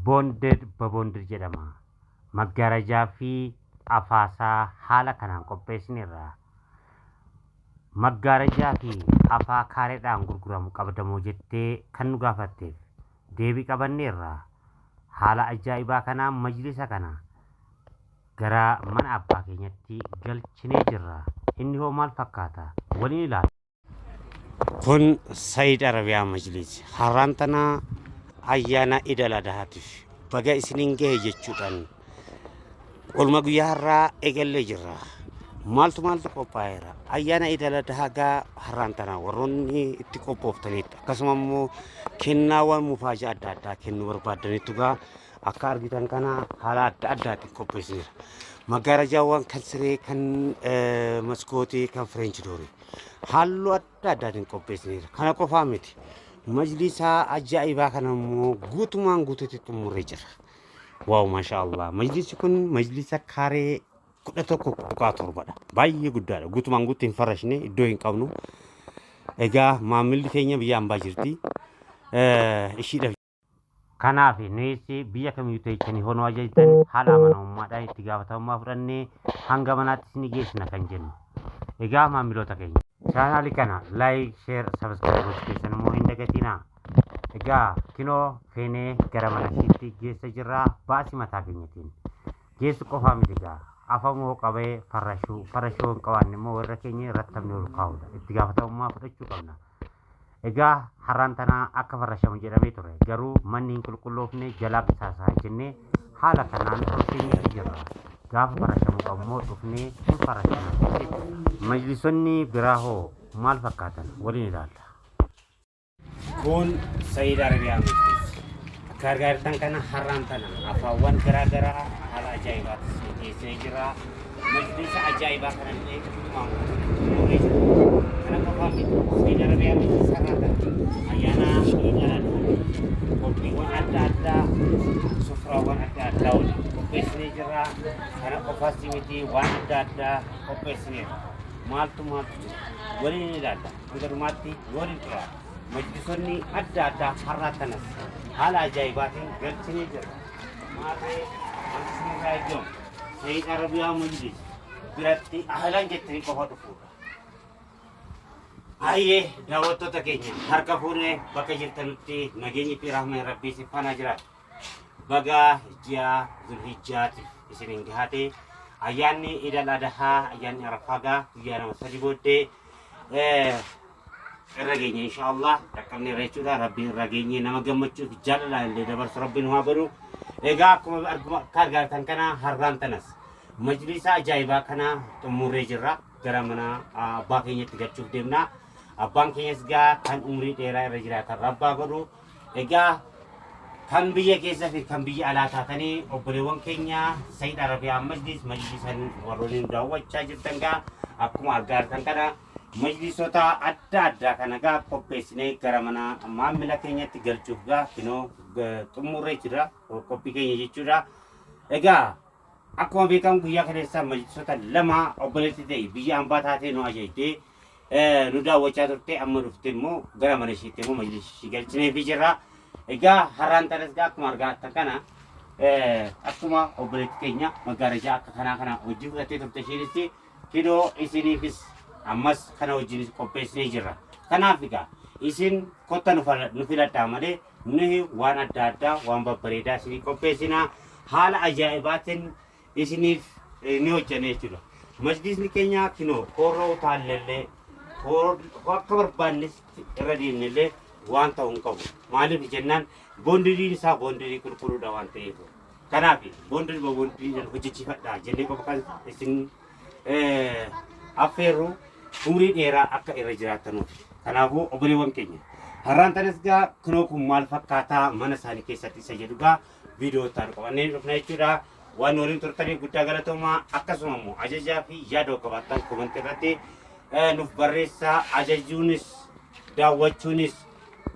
bonded babondir jedhama. Maggaarajaa fi afaasaa haala kanaan qopheessineerra. Maggaarajaa fi afaa kaareedhaan gurguramu qabdamoo jettee kan nu gaafatteef deebii qabanneerra. Haala ajaa'ibaa kanaan majlisa kana gara mana abbaa keenyatti galchinee jirra. Inni hoo maal fakkaata? Waliin ilaala. Kun Said Arabiyaa Majlis. Har'aan tana ayyaana Idil Adhaatiif baga isiniin gahe jechuudhaan olma guyyaa har'aa eegallee jirra. Maaltu qophaa'eera? Ayyaana Idil Adhaa har'aan tana warroonni itti qophooftaniidha. Akkasuma immoo kennaawwan mufaajaa adda addaa kennuu barbaadaniitu akka argitan kana haala adda addaatiin qopheessineera. Maggaarajaawwan kan siree, kan maskootii, kan fireenchi doorii halluu adda addaatiin qopheessineera. Kana qofaa miti. Majlisa ajaa'ibaa kana immoo guutumaan guutuutti xumurree jira. Waaw maashaallah. Majlisi kun majlisa kaaree 11.7dha. Baay'ee guddaadha. Guutumaan guutuutti hin farrashne iddoo hin qabnu. Egaa maamilli keenya biyya hambaa jirti. Ishiidha. Kanaaf nuyi biyya kamiyyuu ta'e honoo ajajatan haala amanamummaadhaan itti gaafatamummaa fudhannee hanga manaatti isin geessina kan jennu. Egaa maamiloota keenya chaanaalii kana laayik, sheer, sabiskiraayib gochuun immoo hin dagatinaa. Egaa kinoo feenee gara mana ishiitti geessa jirraa baasii mataa keenyatiin. Geessu qofaa miti egaa afamoo qabee farrashuu hin qabaanne immoo warra keenya rattabni ol kaa'udha. Itti gaafatamummaa fudhachuu qabna. Egaa har'aan tana akka farrashamu jedhamee ture. Garuu manni hin qulqulloofne jalaa qisaasaa jennee haala kanaan tolchee jirra. Gaafa farrashamu qabu immoo dhufnee hin farrashamne. Majlisonni biraa hoo maal fakkaatan? Waliin ilaalla. Kun Said Arabiyaa Majlis. Akka argaa jirtan kana har'aan tana afaawwan garaa garaa haala ajaa'ibaatti dhiyeessee jira. Majlisa ajaa'ibaa kana illee xumuree jira. Kana qofaa miti. Said Arabiyaa Majlis har'aan tana ayyaana Idil Adhaa qophiiwwan adda addaa sufraawwan adda addaa waliin qopheessinee jira. Kana qofaas miti waan adda addaa qopheessineera. Maaltu jira? Waliin ilaalla. Hanga dhumaatti waliin tura. Majlisonni adda addaa har'aa kanas haala ajaa'ibaatiin galchinee jira. Maarree wanti irraa eeggamu Said Arabiyaa Majlis biratti ahlan jettanii qofa dhufuudha. Ayyee daawwattoota keenya harka fuunee bakka jirtanutti nageenyi fi rahmaan rabbii si faana jiraatu. Baga ji'a Zulhijjaatiif isiniin gahatee ayyaanni Idil Adhaa ayyaanni Arafaagaa guyyaa nama sadii booddee irra geenye inshaallah dhaqqabnee irra jechuudha. Rabbiin irra geenye nama gammachuuf jaalalaa illee dabarsu rabbiin haa godhu. Egaa akkuma akka argitan kana har'aan tanas majlisa ajaa'ibaa kana xumurree jirra. Gara mana abbaa keenyatti galchuuf deemna. Abbaan keenyas kan umrii dheeraa irra jiraatan rabbaa godhu. Egaa kan biyya keessa fi kan biyya alaa taatanii obboleewwan keenya Said Arabiyaa majlisan warroonni daawwachaa jirtan akkuma argaa jirtan kana majlisoota adda addaa kana qopheessinee gara mana maamila keenyatti galchuuf kinoo xumurree jira qophii keenya jechuudha. Egaa akkuma beekamu guyyaa kaleessa majlisoota lama obboleetti ta'e biyya hambaa taatee nu ajajtee nu daawwachaa turte amma dhufte immoo gara mana ishiitti immoo majlisii galchineefii jirra. Egaa har'aan tanas akkuma argaa jirtan kana akkuma obboleetti keenya maggaarajaa akka kana hojii fudhattee turte ishiinis kinoo isiniifis ammas kana wajjinis qopheessinee jirra. Kanaaf egaa isin kotta nu filadhaa malee nuyi waan adda addaa waan babbareedaa isinii qopheessinaa haala ajaa'ibaatiin isiniif ni hojjanne jechuudha. Majlisni keenya kinoo korroo utaallee akka barbaannes irra deemnellee waan ta'uu hin qabu. Maaliif jennaan boondiriin isaa boondirii qulqulluudha waan ta'eef. Kanaaf boondirii hojjechiifadhaa jennee qofa kan isin affeerru umrii dheeraa akka irra jiraatanuuf. Kanaafuu obboleewwan keenya har'aan tanas kinoo kun maal fakkaataa mana isaanii keessatti isa jedhu viidiyoo ta'an qabannee dhufna jechuudha. Waan waliin turtaniif guddaa galatoomaa. Akkasuma immoo ajajaa fi yaada qabaattan komentii irratti nuuf barreessaa. Ajajuunis daawwachuunis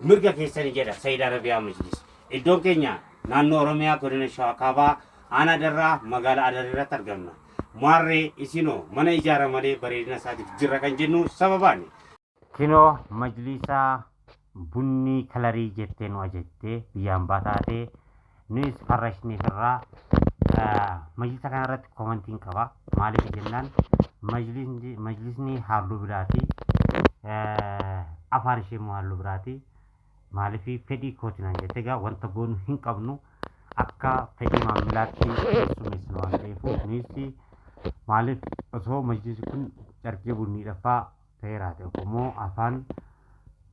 mirga keessanii jedha Said Arabiyaa Majlis. Iddoon keenya naannoo Oromiyaa godina Shawaa Kaabaa aanaa Darraa magaalaa Adarii irratti argamna. Maarree isinoo mana ijaara malee bareedina isaatiif jirra kan jennu sababaani. Kinoo majlisa bunni kalarii jettee nu ajajtee biyya hambaa taatee نيس فرشني فرا مجلس كان رت كومنتين كوا مالك جنان مجلسني حالو براتي أفارشي مهالو براتي مالك في فدي كوتنا جتة وانت قون هين قبنو أكا فدي معاملاتي سمسنوان تيفو نيسي مالك أصو مجلس كن تركيبوني دفا تيرات أكمو أفان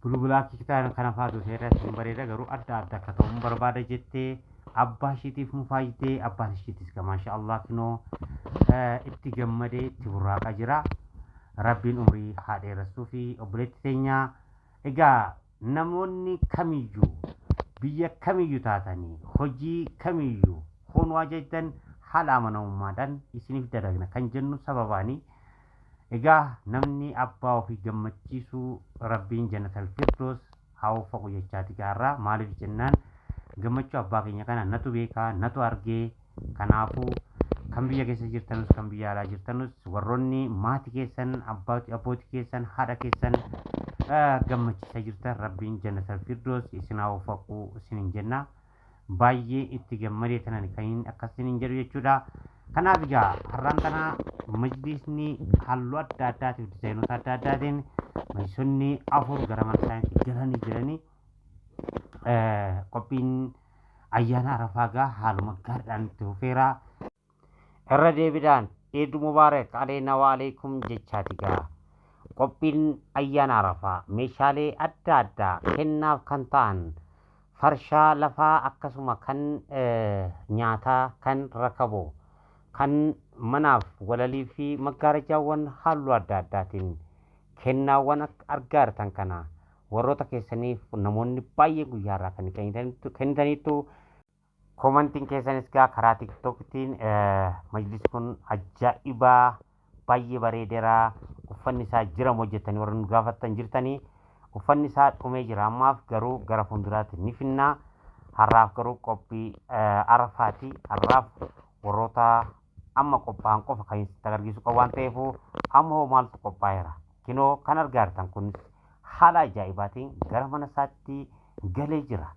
bulbulaa kita kana faatu seera bareeda garuu adda adda akka ta'u barbaada jettee abbaa ishiitiif mufaayitee abbaan ishiitis ka maasha Allah kinoo itti gammadee itti burraaqa jira rabbiin umrii haa dheeressuu fi obboleetti teenyaa egaa namoonni kamiyyuu biyya kamiyyuu taatanii hojii kamiyyuu hoonuu ajajjan haala amanamummaadhaan isiniif dadagna kan jennu sababaanii egaa namni abbaa ofii gammachiisuu rabbiin jannatal firdoos haa uffaqu jechaati gaarraa maaliif jennaan gammachuu abbaa keenya kana natu beekaa natu argee kanaafuu kan biyya keessa jirtanus kan biyya alaa jirtanus warroonni maatii keessan abbootii keessan haadha keessan gammachiisaa jirtan rabbiin jannatal firdoos isin haa uffaqu isinin jenna baay'ee itti gammadee tanan kan akkasinin jedhu jechuudha. Kanaaf egaa har'aan kana majlisni halluu adda addaatiif dizaayinoota adda addaatiin majlisonni afur gara mana isaaniitti galanii jiranii qophiin ayyaana arafaa gaa haaluma gaariidhaan itti fufeera. Irra deebiidhaan Eid Mubaarak aleenaa wa aleekum jechaati gaa qophiin ayyaana arafaa meeshaalee adda addaa kennaaf kan ta'an farshaa lafaa akkasuma kan nyaataa kan rakaboo kan manaaf walalii fi maggaarajaawwan halluu adda addaatiin kennaawwan argaartan kana warroota keessaniif namoonni baay'ee guyyaarraa kan kennitaniitu koomantiin keessanis gaa karaa tiktoktiin majlis kun ajaa'ibaa baay'ee bareederaa uffanni isaa jiram hojjetanii warra nu gaafattan jirtanii uffanni isaa dhumee jira ammaaf garuu gara fuulduraatti ni finnaa har'aaf garuu qophii arafaati har'aaf warroota amma qophaa'an qofa kan itti agarsiisu qabu waan ta'eef amma hoo maaltu qophaa'eera kinoo kan argaartan kun haala ajaa'ibaatiin gara mana isaatti galee jira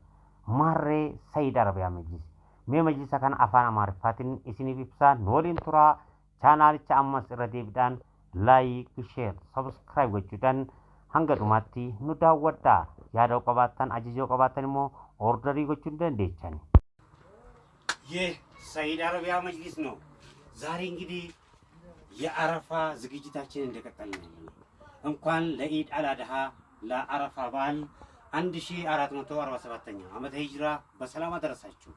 maarree Sayyid Arabiyaa Majlis mee majlisa kana afaan Amaariffaatiin isiniif ibsaa nu waliin turaa chaanaalicha ammas irra deebiidhaan laayik sheer sabskiraayib gochuudhaan hanga dhumaatti nu daawwadhaa yaada qabaattan ajajoo qabaattan immoo ordarii gochuu dandeessan. ይህ ሰይድ አረቢያ መጅሊስ ነው። ዛሬ እንግዲህ የአረፋ ዝግጅታችን እንደቀጠልን ነው። እንኳን ለኢድ አልአድሃ ለአረፋ በዓል 1447ኛው ዓመተ ሂጅራ በሰላም አደረሳችሁ።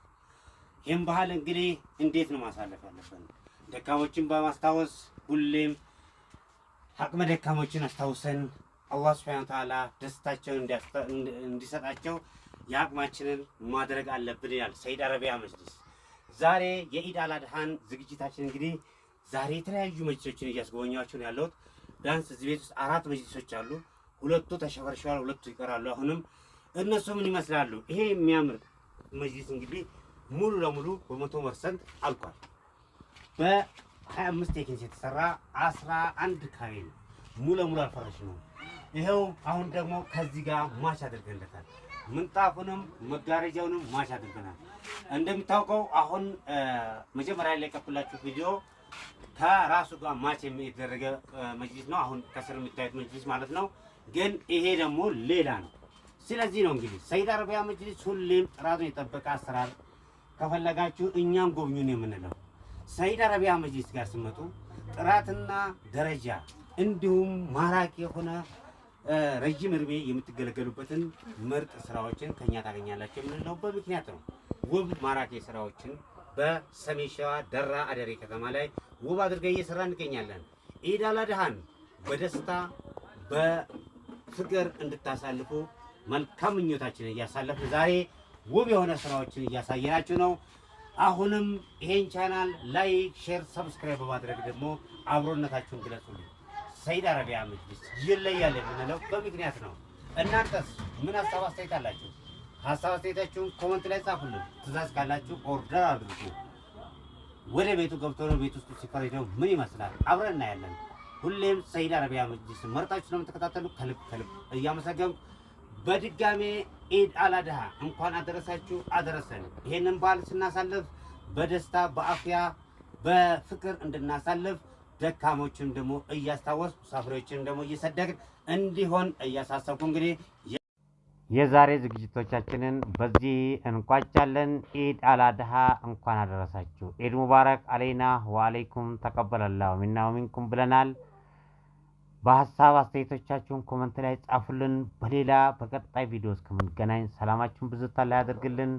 ይህም ባህል እንግዲህ እንዴት ነው ማሳለፍ ያለብን? ደካሞችን በማስታወስ ሁሌም አቅመ ደካሞችን አስታውሰን አላህ ሱብሓነሁ ወተዓላ ደስታቸውን እንዲሰጣቸው የአቅማችንን ማድረግ አለብን ይላል ሰይድ አረቢያ መጅሊስ። ዛሬ የኢድ አልአድሃን ዝግጅታችን እንግዲህ ዛሬ የተለያዩ መጅሊሶችን እያስጎበኛችሁ ነው ያለሁት። ቢያንስ እዚህ ቤት ውስጥ 4 መጅሊሶች አሉ። 2ቱ ተሸፈርሸዋል፣ 2ቱ ይቀራሉ። አሁንም እነሱ ምን ይመስላሉ? ይሄ የሚያምር መጅሊስ እንግዲህ ሙሉ ለሙሉ በ100% አልቋል። በ25 ቴክኒክ የተሰራ 11 ካሬ ነው። ሙሉ ለሙሉ አልፈረሽ ነው። ይሄው አሁን ደግሞ ከዚህ ጋር ማች አድርገንለታል። ምንጣፉንም መጋረጃውንም ማች አድርገናል። እንደምታውቀው አሁን መጀመሪያ ላይ የቀጥላችሁ ቪዲዮ ከራሱ ጋር ማች የተደረገ መጅሊስ ነው። አሁን ከስር የምታዩት መጅሊስ ማለት ነው። ግን ይሄ ደግሞ ሌላ ነው። ስለዚህ ነው እንግዲህ ሰይድ አረቢያ መጅሊስ ሁሌም ጥራቱን የጠበቀ አሰራር ከፈለጋችሁ እኛም ጎብኙን የምንለው። ሰይድ አረቢያ መጅሊስ ጋር ሲመጡ ጥራትና ደረጃ እንዲሁም ማራኪ የሆነ ረጅም እድሜ የምትገለገሉበትን ምርጥ ስራዎችን ከኛ ታገኛላችሁ የምንለው በምክንያት ነው። ውብ ማራኪ ስራዎችን በሰሜን ሸዋ ደራ አደሬ ከተማ ላይ ውብ አድርገን እየሰራን እንገኛለን። ኢድ አልአድሃን በደስታ በፍቅር እንድታሳልፉ መልካም ምኞታችንን እያሳለፍን ዛሬ ውብ የሆነ ስራዎችን እያሳየናችሁ ነው። አሁንም ይሄን ቻናል ላይክ፣ ሼር፣ ሰብስክራይብ በማድረግ ደግሞ አብሮነታችሁን ግለጹልኝ። ሰይድ አረቢያ መጅሊስ ይለያል የምንለው በምክንያት ነው። እናንተስ ምን ሀሳብ አስተያየት አላችሁ? ሀሳብ አስተያየታችሁን ኮመንት ላይ ጻፉልን። ትእዛዝ ካላችሁ ኦርደር አድርጉ። ወደ ቤቱ ገብቶ ነው ቤት ውስጥ ሲፈረጅ ነው ምን ይመስላል አብረን እናያለን። ሁሌም ሰይድ አረቢያ መጅሊስ መርጣችሁ ነው የምትከታተሉ ከልብ እያመሰገንኩ በድጋሜ ኢድ አላድሃ እንኳን አደረሳችሁ አደረሰን። ይሄንን በዓል ስናሳልፍ በደስታ በአፍያ በፍቅር እንድናሳልፍ ደካሞችን ደግሞ እያስታወስ ሳፍሬዎችን ደግሞ እየሰደግን እንዲሆን እያሳሰብኩ እንግዲህ የዛሬ ዝግጅቶቻችንን በዚህ እንቋጫለን። ኢድ አላድሃ እንኳን አደረሳችሁ። ኢድ ሙባረክ አለይና ወአለይኩም ተቀበለላሁ ሚና ወሚንኩም ብለናል። በሀሳብ አስተያየቶቻችሁን ኮመንት ላይ ጻፉልን። በሌላ በቀጣይ ቪዲዮ እስከምንገናኝ ሰላማችሁን ብዙ ታላ ያደርግልን።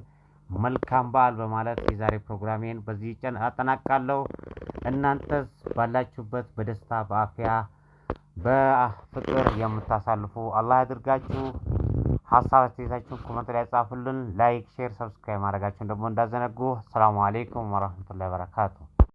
መልካም በዓል በማለት የዛሬ ፕሮግራሜን በዚህ ጨን አጠናቃለሁ። እናንተስ ባላችሁበት በደስታ በአፍያ በፍቅር የምታሳልፉ አላህ ያድርጋችሁ። ሀሳብ አስተያየታችሁን ኮመንት ላይ ጻፉልን። ላይክ፣ ሼር፣ ሰብስክራይብ ማድረጋችሁን ደግሞ እንዳዘነጉ። ሰላም አለይኩም ወራህመቱላሂ ወበረካቱ።